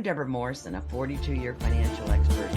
Debra Morrison, a 42-year financial expert.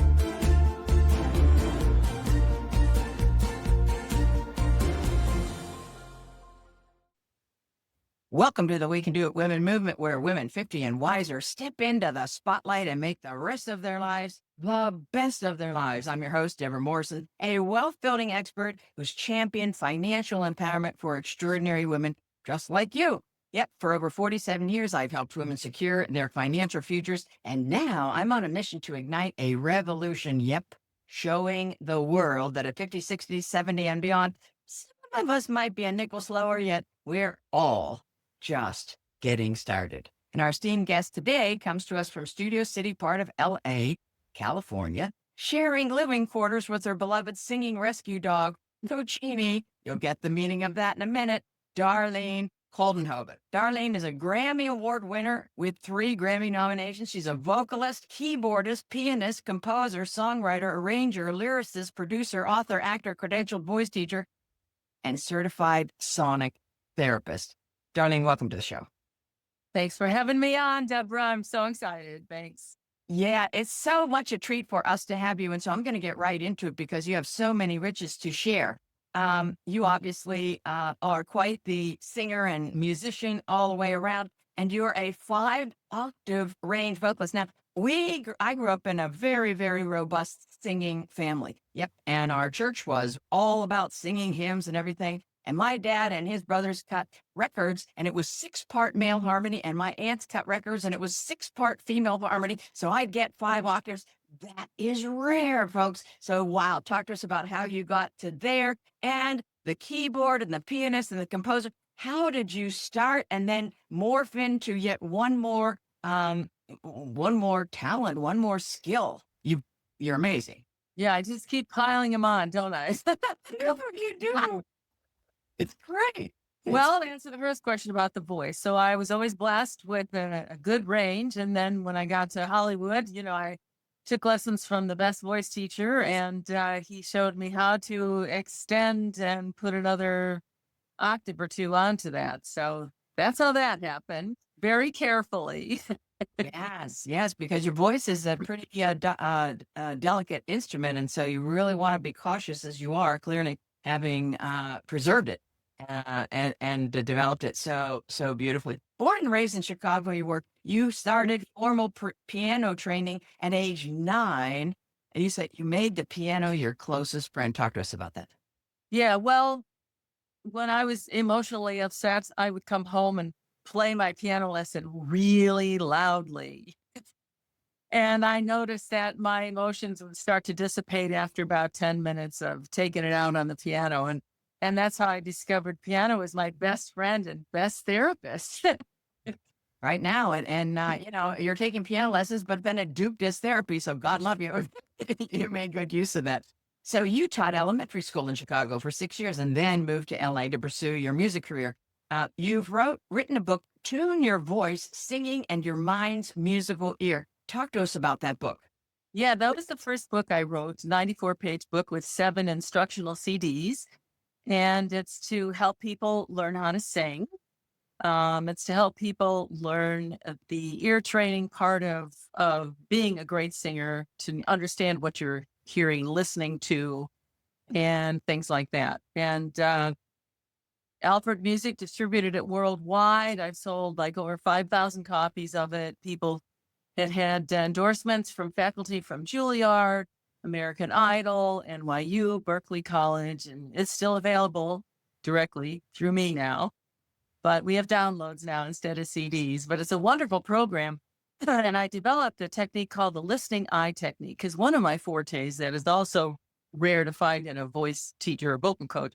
Welcome to the We Can Do It Women movement, where women 50 and wiser step into the spotlight and make the rest of their lives the best of their lives. I'm your host, Debra Morrison, a wealth-building expert who's championed financial empowerment for extraordinary women just like you. Yep, for over 47 years, I've helped women secure their financial futures, and now I'm on a mission to ignite a revolution, showing the world that at 50, 60, 70, and beyond, some of us might be a nickel slower, yet we're all just getting started. And our esteemed guest today comes to us from Studio City, part of LA, California, sharing living quarters with her beloved singing rescue dog, Cochini. You'll get the meaning of that in a minute. Darlene Koldenhoven. Darlene is a Grammy Award winner with 3 Grammy nominations. She's a vocalist, keyboardist, pianist, composer, songwriter, arranger, lyricist, producer, author, actor, credentialed voice teacher, and certified sonic therapist. Darlene, welcome to the show. Thanks for having me on, Debra. I'm so excited. Thanks. Yeah, it's so much a treat for us to have you. And so I'm going to get right into it because you have so many riches to share. You obviously are quite the singer and musician all the way around, and you're a 5-octave range vocalist. Now, I grew up in a very, very robust singing family. Yep. And our church was all about singing hymns and everything. And my dad and his brothers cut records, and it was 6-part male harmony, and my aunts cut records, and it was 6-part female harmony. So I'd get 5 octaves. That is rare, folks. So wow, talk to us about how you got to there, and the keyboard and the pianist and the composer. How did you start and then morph into yet one more talent, one more skill? You're amazing. Yeah, I just keep piling them on, don't I? You do. It's great. Well, to answer the first question about the voice. So I was always blessed with a good range. And then when I got to Hollywood, I took lessons from the best voice teacher, and he showed me how to extend and put another octave or 2 onto that. So that's how that happened, very carefully. Yes, because your voice is a pretty delicate instrument. And so you really want to be cautious, as you are, clearly having preserved it and developed it so beautifully. Born and raised in Chicago, you started formal piano training at age 9, and you said you made the piano your closest friend. Talk to us about that. Yeah, well, when I was emotionally upset, I would come home and play my piano lesson really loudly. And I noticed that my emotions would start to dissipate after about 10 minutes of taking it out on the piano. And that's how I discovered piano as my best friend and best therapist. Right now, and you're taking piano lessons, but then it duped as therapy. So God love you. You made good use of that. So you taught elementary school in Chicago for 6 years and then moved to LA to pursue your music career. You've written a book, Tune Your Voice, Singing and Your Mind's Musical Ear. Talk to us about that book. Yeah, that was the first book I wrote, 94-page book with 7 instructional CDs. And it's to help people learn how to sing. It's to help people learn the ear training part of being a great singer, to understand what you're hearing, listening to, and things like that. And Alfred Music distributed it worldwide. I've sold like over 5,000 copies of it. People had had endorsements from faculty from Juilliard, American Idol, NYU, Berkeley College, and it's still available directly through me now. But we have downloads now instead of CDs, but it's a wonderful program. And I developed a technique called the listening eye technique, because one of my fortes that is also rare to find in a voice teacher or vocal coach.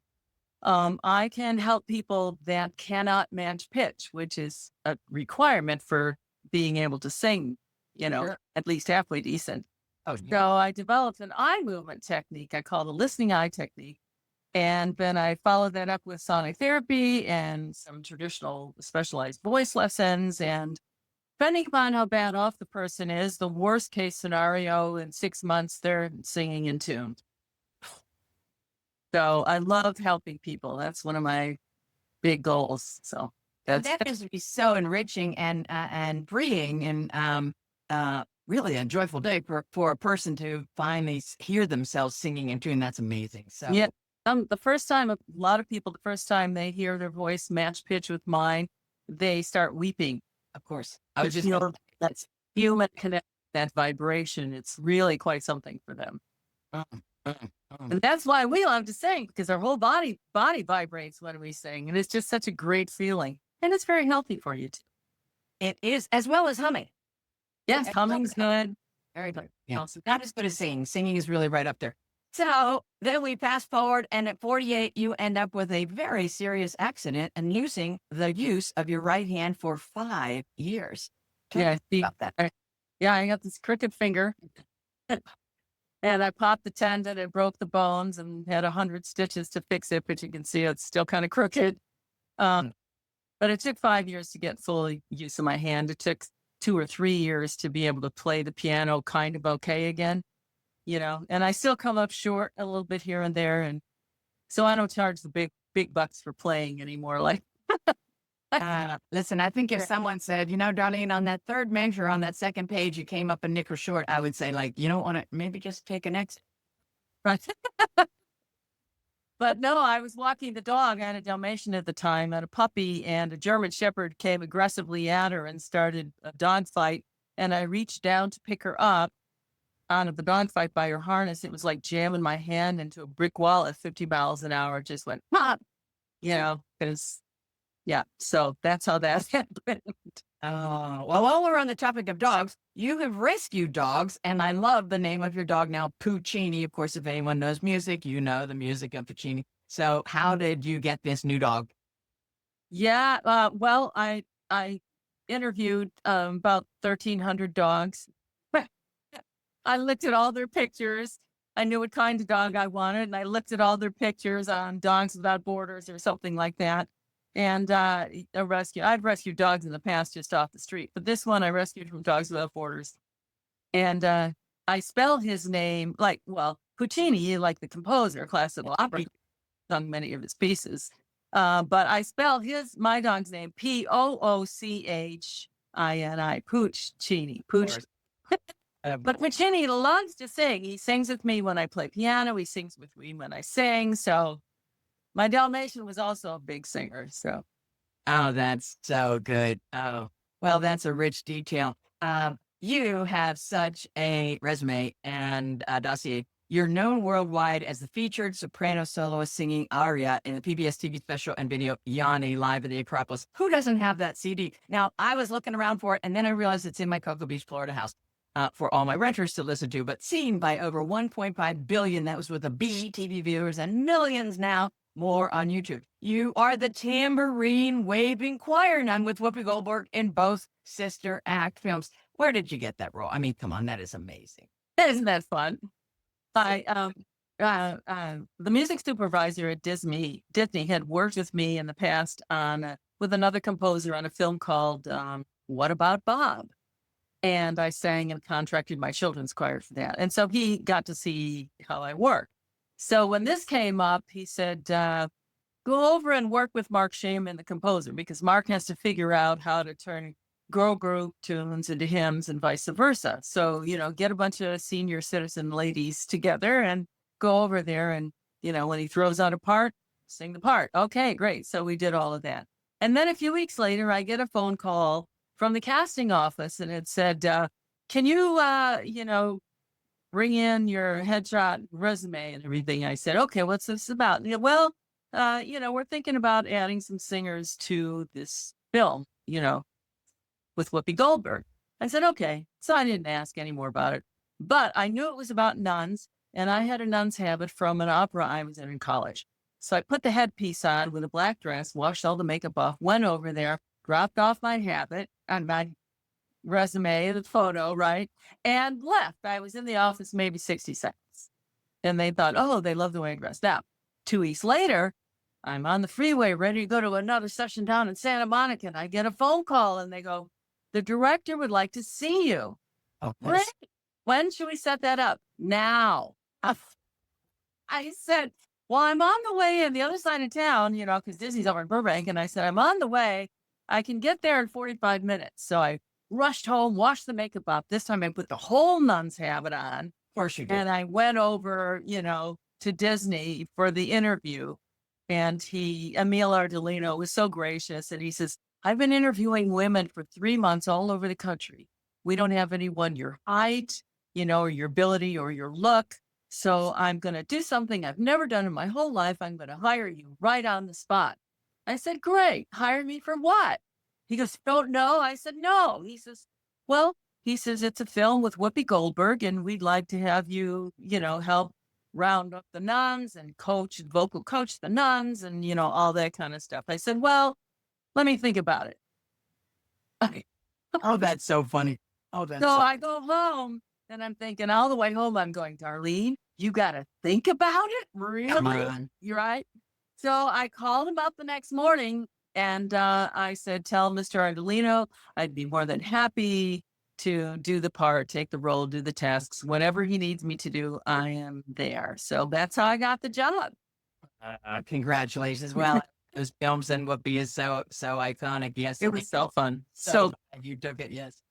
I can help people that cannot match pitch, which is a requirement for being able to sing, Sure. at least halfway decent. Oh, So I developed an eye movement technique I call the listening eye technique. And then I followed that up with sonic therapy and some traditional specialized voice lessons. And depending upon how bad off the person is, the worst case scenario, in 6 months, they're singing in tune. So I love helping people. That's one of my big goals. So that is to be so enriching and freeing. And really a joyful day for a person to finally hear themselves singing and tune. That's amazing. So Yeah. The first time, a lot of people, the first time they hear their voice match pitch with mine, they start weeping. of course, I was To just feel that human connect, that vibration. It's really quite something for them. uh, uh, And that's why we love to sing, because our whole body vibrates when we sing. And it's just such a great feeling. And it's very healthy for you too. it is, as well as humming. Yes, As humming's well. good. Very good. Yeah. Also, Not as good as singing. Singing is really right up there. So then we fast forward, and at 48, you end up with a very serious accident and losing the use of your right hand for 5 years. Tell yeah, me see, about that. I got this crooked finger. And I popped the tendon and broke the bones and had 100 stitches to fix it, but you can see it's still kind of crooked. But it took 5 years to get full use of my hand. It took 2 or 3 years to be able to play the piano kind of okay again, and I still come up short a little bit here and there. And so I don't charge the big bucks for playing anymore. Like, Listen, I think if someone said, Darlene, on that third measure on that second page, you came up a nick or short, I would say, like, you don't want to maybe just take an exit. right. But no, I was walking the dog. I had a Dalmatian at the time, and a puppy, and a German Shepherd came aggressively at her and started a dog fight. And I reached down to pick her up out of the dog fight by her harness. It was like jamming my hand into a brick wall at 50 miles an hour. It just went pop, because, yeah. So that's how that happened. Oh, well, while we're on the topic of dogs, you have rescued dogs, and I love the name of your dog now, Puccini. Of course, if anyone knows music, you know the music of Puccini. So how did you get this new dog? Yeah. Well, I interviewed about 1,300 dogs. I looked at all their pictures. I knew what kind of dog I wanted, and I looked at all their pictures on Dogs Without Borders or something like that. And I've rescued dogs in the past just off the street, but this one I rescued from Dogs Without Borders. And I spell his name Puccini, like the composer, classical opera, sung many of his pieces. But I spell my dog's name Poochini, Puccini, Pooch. But Puccini loves to sing. He sings with me when I play piano. He sings with me when I sing. So my Dalmatian was also a big singer. So, oh, that's so good. Oh, well, that's a rich detail. You have such a resume and dossier. You're known worldwide as the featured soprano soloist singing aria in the PBS TV special and video Yanni Live at the Acropolis. Who doesn't have that CD? Now, I was looking around for it, and then I realized it's in my Cocoa Beach, Florida house for all my renters to listen to, but seen by over 1.5 billion. That was with a B TV viewers, and millions now more on YouTube. You are the tambourine waving choir nun with Whoopi Goldberg in both Sister Act films. Where did you get that role? I mean, come on, that is amazing. isn't that fun? The music supervisor at Disney had worked with me in the past with another composer on a film called What About Bob? And I sang and contracted my children's choir for that. And so he got to see how I work. So when this came up, he said, go over and work with Mark Shaman, the composer, because Mark has to figure out how to turn girl group tunes into hymns and vice versa. So, get a bunch of senior citizen ladies together and go over there. And, when he throws out a part, sing the part. Okay, great. So we did all of that. And then a few weeks later, I get a phone call from the casting office, and it said, can you, bring in your headshot resume and everything? I said, okay, what's this about? And, well, we're thinking about adding some singers to this film, with Whoopi Goldberg. I said, okay. So I didn't ask any more about it, but I knew it was about nuns, and I had a nun's habit from an opera I was in college. So I put the headpiece on with a black dress, washed all the makeup off, went over there, dropped off my habit and my resume, the photo, right? And left. I was in the office maybe 60 seconds. And they thought, oh, they love the way I dressed. Now, 2 weeks later, I'm on the freeway ready to go to another session down in Santa Monica. And I get a phone call and they go, the director would like to see you. Oh, Great. When should we set that up? Now. I said, well, I'm on the way in the other side of town, because Disney's over in Burbank. And I said, I'm on the way. I can get there in 45 minutes. So I rushed home, washed the makeup up. This time I put the whole nun's habit on. Of course you did. And I went over, to Disney for the interview. And Emil Ardolino was so gracious. And he says, I've been interviewing women for 3 months all over the country. We don't have anyone your height, or your ability or your look. So I'm going to do something I've never done in my whole life. I'm going to hire you right on the spot. I said, great. Hire me for what? He goes, don't know. I said, no. He says, well, it's a film with Whoopi Goldberg, and we'd like to have you, help round up the nuns and vocal coach the nuns and, all that kind of stuff. I said, well, let me think about it. Okay. Oh, that's so funny. Oh, that's so I go home and I'm thinking all the way home, I'm going, Darlene, you got to think about it. Really? Come on. You're right. So I called him up the next morning and I said, tell Mr. Ardolino, I'd be more than happy to do the part, take the role, do the tasks, whatever he needs me to do, I am there. So that's how I got the job. Congratulations. Well, those films and Whoopi is so iconic. Yes. It was so fun. So you took it. Yes.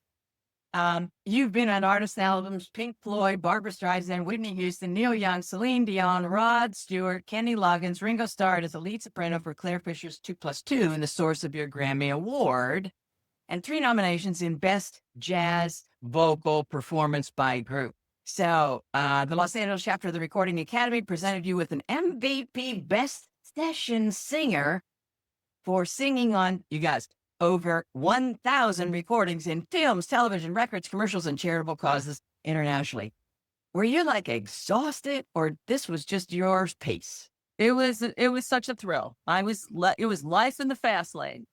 You've been on artist albums, Pink Floyd, Barbra Streisand, Whitney Houston, Neil Young, Celine Dion, Rod Stewart, Kenny Loggins, Ringo starred as the lead soprano for Claire Fisher's 2+2 and the source of your Grammy Award, and 3 nominations in Best Jazz Vocal Performance by Group. So the Los Angeles chapter of the Recording Academy presented you with an MVP Best Session Singer for singing on, you guys, over 1,000 recordings in films, television, records, commercials, and charitable causes internationally. Were you like exhausted, or this was just your pace? It was such a thrill. It was life in the fast lane,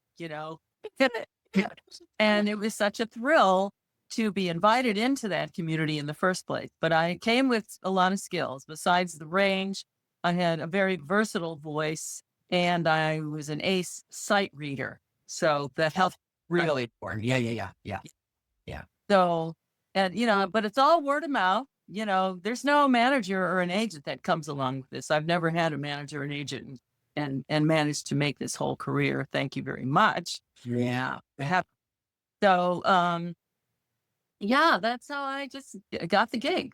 and it was such a thrill to be invited into that community in the first place. But I came with a lot of skills. Besides the range, I had a very versatile voice, and I was an ace sight reader. So that helped. Really important. Yeah. So, and, but it's all word of mouth. There's no manager or an agent that comes along with this. I've never had a manager or an agent and managed to make this whole career. Thank you very much. Yeah. So, that's how I just got the gig,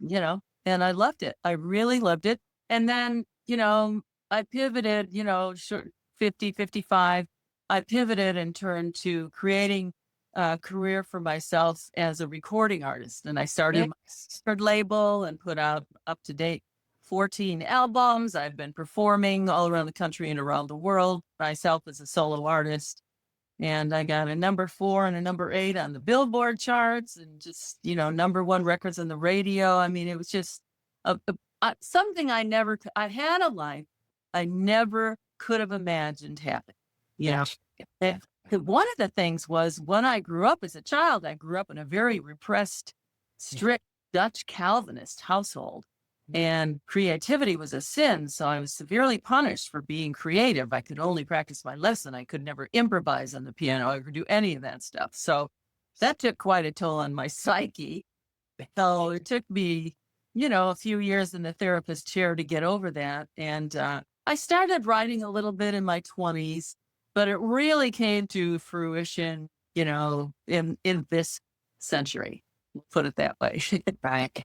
and I loved it. I really loved it. And then, I pivoted, 50, 55. I pivoted and turned to creating a career for myself as a recording artist. And I started my record label and put out up-to-date 14 albums. I've been performing all around the country and around the world myself as a solo artist. And I got a number 4 and a number 8 on the Billboard charts and just, number 1 records on the radio. I mean, it was just something I had a life I never could have imagined happening. One of the things was when I grew up as a child, I grew up in a very repressed, strict Dutch Calvinist household, and creativity was a sin. So I was severely punished for being creative. I could only practice my lesson. I could never improvise on the piano or do any of that stuff. So that took quite a toll on my psyche. So it took me, a few years in the therapist chair to get over that. And I started writing a little bit in my 20s. But it really came to fruition, in this century. Put it that way. Right.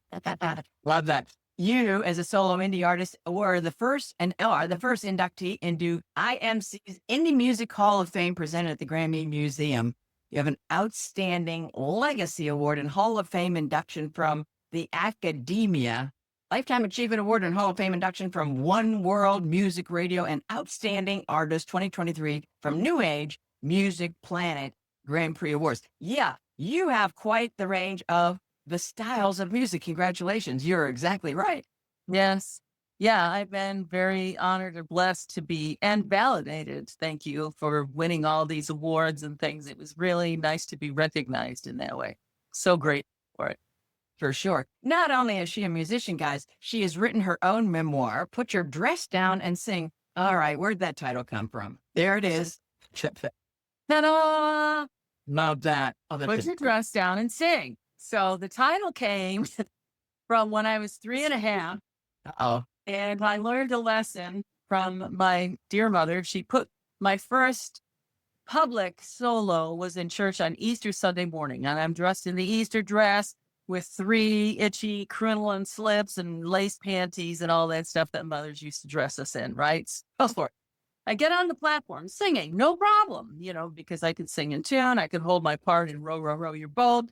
Love that. You, as a solo indie artist, were the first inductee into IMC's Indie Music Hall of Fame presented at the Grammy Museum. You have an outstanding legacy award and Hall of Fame induction from the Academia, Lifetime Achievement Award and Hall of Fame induction from One World Music Radio, and Outstanding Artist 2023 from New Age Music Planet Grand Prix Awards. Yeah, you have quite the range of the styles of music. Congratulations. You're exactly right. Yes. Yeah, I've been very honored and blessed to be and validated. Thank you for winning all these awards and things. It was really nice to be recognized in that way. So great for it. For sure. Not only is she a musician, guys, she has written her own memoir, Put Your Dress Down and Sing. All right, where'd that title come from? There it is. Ta-da! Love that. Put Your Dress Down and Sing. So the title came from when I was 3.5. Uh-oh. And I learned a lesson from my dear mother. She put my first public solo was in church on Easter Sunday morning, and I'm dressed in the Easter dress with 3 itchy crinoline slips and lace panties and all that stuff that mothers used to dress us in, right? Go for it. I get on the platform singing, no problem, because I could sing in tune. I could hold my part in Row, Row, Row Your Boat.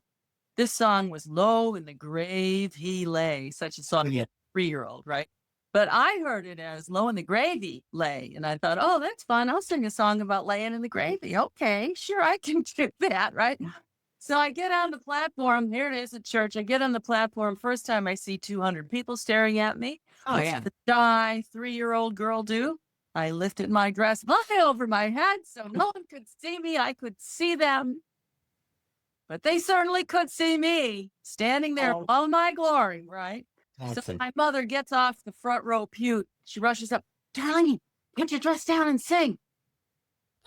This song was Low in the Grave He Lay, such a song for a 3-year-old, right? But I heard it as Low in the Grave He Lay. And I thought, oh, that's fun. I'll sing a song about laying in the gravy. Okay, sure, I can do that, right? So I get on the platform. Here it is at church. I get on the platform. First time I see 200 people staring at me. Oh, yeah. What's the shy 3-year-old girl do? I lifted my dress high over my head so no one could see me. I could see them. But they certainly could see me standing there in all my glory, right? So my mother gets off the front row pew. She rushes up. Darlene, put your dress down and sing.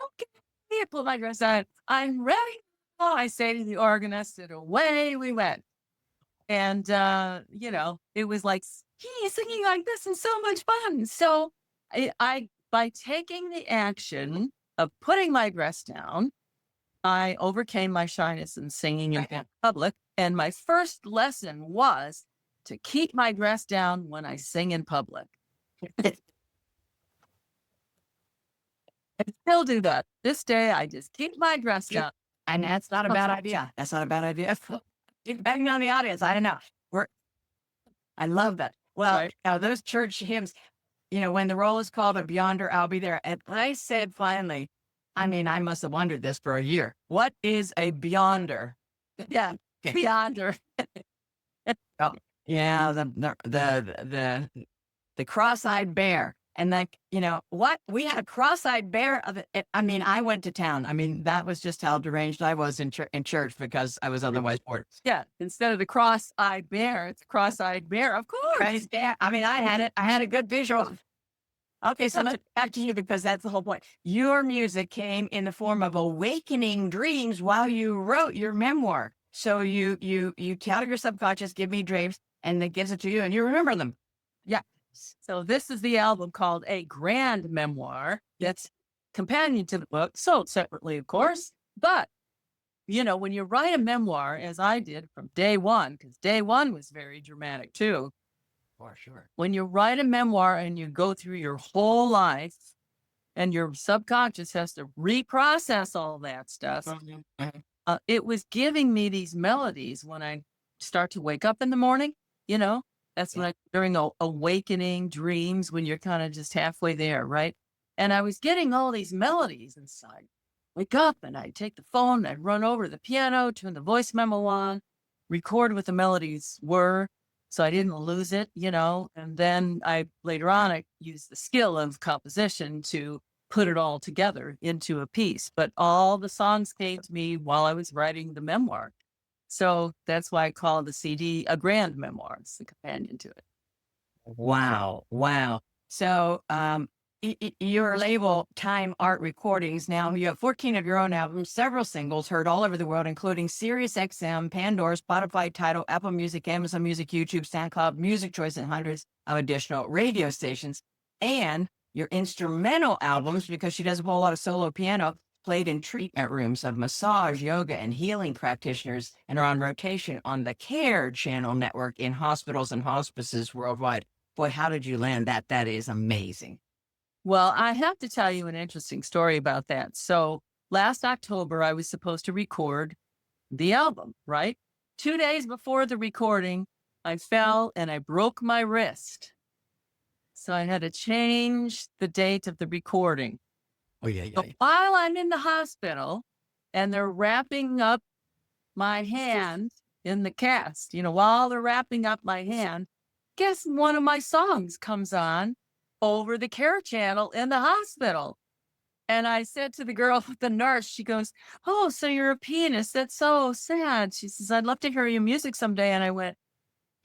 Okay. I put my dress on. I'm ready. Oh, I say to the organist, and away we went. And, it was like, he's singing like this and so much fun. So I by taking the action of putting my dress down, I overcame my shyness in singing in public. And my first lesson was to keep my dress down when I sing in public. I still do that. This day, I just keep my dress down. And that's not a bad idea. That's not a bad idea. Keep banging on the audience. I don't know. I love that. Well, now those church hymns, when the roll is called a Beyonder, I'll be there. And I said finally, I must have wondered this for a year. What is a Beyonder? Yeah, Beyonder. Oh, yeah, the cross-eyed bear. And what? We had a cross-eyed bear of it. I went to town. That was just how deranged I was in church because I was otherwise bored. Yeah, instead of the cross-eyed bear, it's a cross-eyed bear, of course. Right? Yeah, I had it. I had a good visual. Okay, so let's back to you because that's the whole point. Your music came in the form of awakening dreams while you wrote your memoir. So you tell your subconscious, give me dreams, and it gives it to you, and you remember them. Yeah. So this is the album called A Grand Memoir. That's companion to the book, sold separately, of course. But, when you write a memoir, as I did from day one, because day one was very dramatic too. For sure. When you write a memoir and you go through your whole life and your subconscious has to reprocess all that stuff, it was giving me these melodies when I start to wake up in the morning, That's when during awakening dreams, when you're kind of just halfway there, right? And I was getting all these melodies inside. Wake up, and I'd take the phone, I'd run over to the piano, turn the voice memo on, record what the melodies were, so I didn't lose it, And then later on, I used the skill of composition to put it all together into a piece. But all the songs came to me while I was writing the memoir. So that's why I call the CD a grand memoir. It's the companion to it. Wow. So your label, Time Art Recordings, now you have 14 of your own albums, several singles heard all over the world, including Sirius XM, Pandora, Spotify, Tidal, Apple Music, Amazon Music, YouTube, SoundCloud, Music Choice, and hundreds of additional radio stations. And your instrumental albums, because she does a whole lot of solo piano, played in treatment rooms of massage, yoga, and healing practitioners, and are on rotation on the CARE channel network in hospitals and hospices worldwide. Boy, how did you land that? That is amazing. Well, I have to tell you an interesting story about that. So last October, I was supposed to record the album, right? 2 days before the recording, I fell and I broke my wrist. So I had to change the date of the recording. Oh, yeah. So while I'm in the hospital and they're wrapping up my hand in the cast, while they're wrapping up my hand, guess one of my songs comes on over the CARE channel in the hospital. And I said to the girl, the nurse, she goes, "Oh, so you're a pianist. That's so sad." She says, "I'd love to hear your music someday." And I went,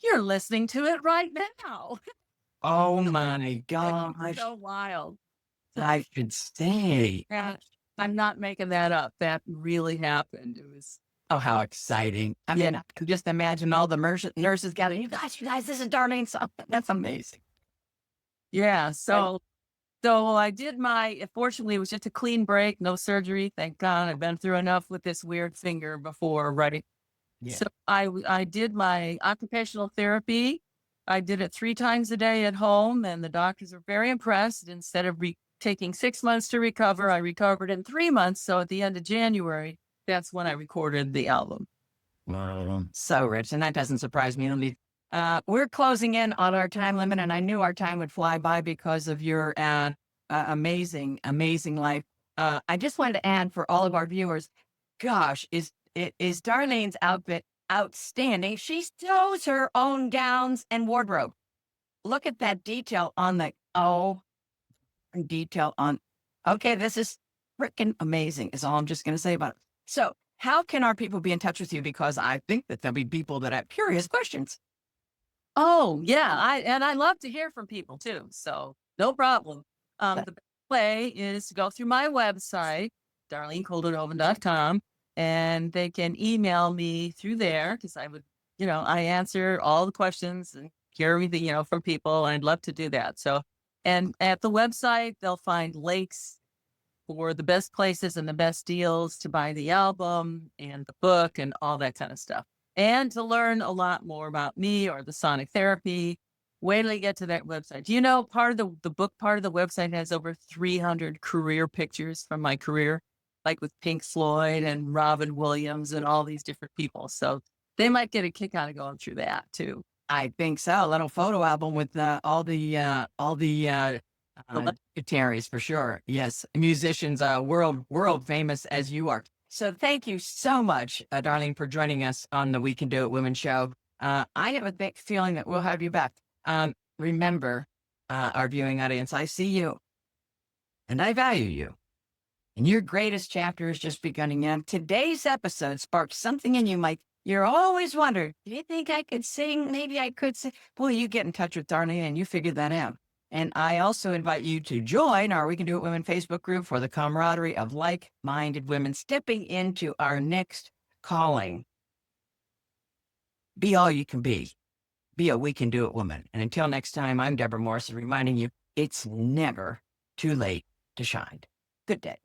"You're listening to it right now." Oh my gosh. So wild. I should say. Yeah, I'm not making that up. That really happened. It was. Oh, how exciting. I can just imagine all the nurses gathering. You guys, this is Darlene's song. That's amazing. Yeah. So So I did fortunately, it was just a clean break, no surgery. Thank God. I've been through enough with this weird finger before, right? Yeah. So I did my occupational therapy. I did it 3 times a day at home, and the doctors were very impressed. Instead of taking 6 months to recover, I recovered in 3 months. So at the end of January, that's when I recorded the album. So rich, and that doesn't surprise me. We're closing in on our time limit, and I knew our time would fly by because of your amazing, amazing life. I just wanted to add for all of our viewers, gosh, is Darlene's outfit outstanding? She sews her own gowns and wardrobe. Look at that detail on detail on. Okay, this is freaking amazing. Is all I'm just going to say about it. So, how can our people be in touch with you? Because I think that there'll be people that have curious questions. Oh, yeah. I love to hear from people too. So no problem. The best way is to go through my website, darlenekoldenhoven.com, and they can email me through there because I answer all the questions and hear everything, from people. And I'd love to do that. So, and at the website, they'll find links for the best places and the best deals to buy the album and the book and all that kind of stuff. And to learn a lot more about me or the sonic therapy, wait till you get to that website. Do you know part of the book part of the website has over 300 career pictures from my career, like with Pink Floyd and Robin Williams and all these different people. So they might get a kick out of going through that too. I think so. A little photo album with all the guitarists for sure. Yes, musicians, world famous as you are. So thank you so much, Darlene, for joining us on the We Can Do It Women show. I have a big feeling that we'll have you back. Remember, our viewing audience, I see you and I value you. And your greatest chapter is just beginning. And today's episode sparked something in you, you're always wondering, do you think I could sing? Maybe I could sing. Well, you get in touch with Darlene and you figure that out. And I also invite you to join our We Can Do It Women Facebook group for the camaraderie of like-minded women stepping into our next calling. Be all you can be. Be a We Can Do It woman. And until next time, I'm Debra Morrison reminding you, it's never too late to shine. Good day.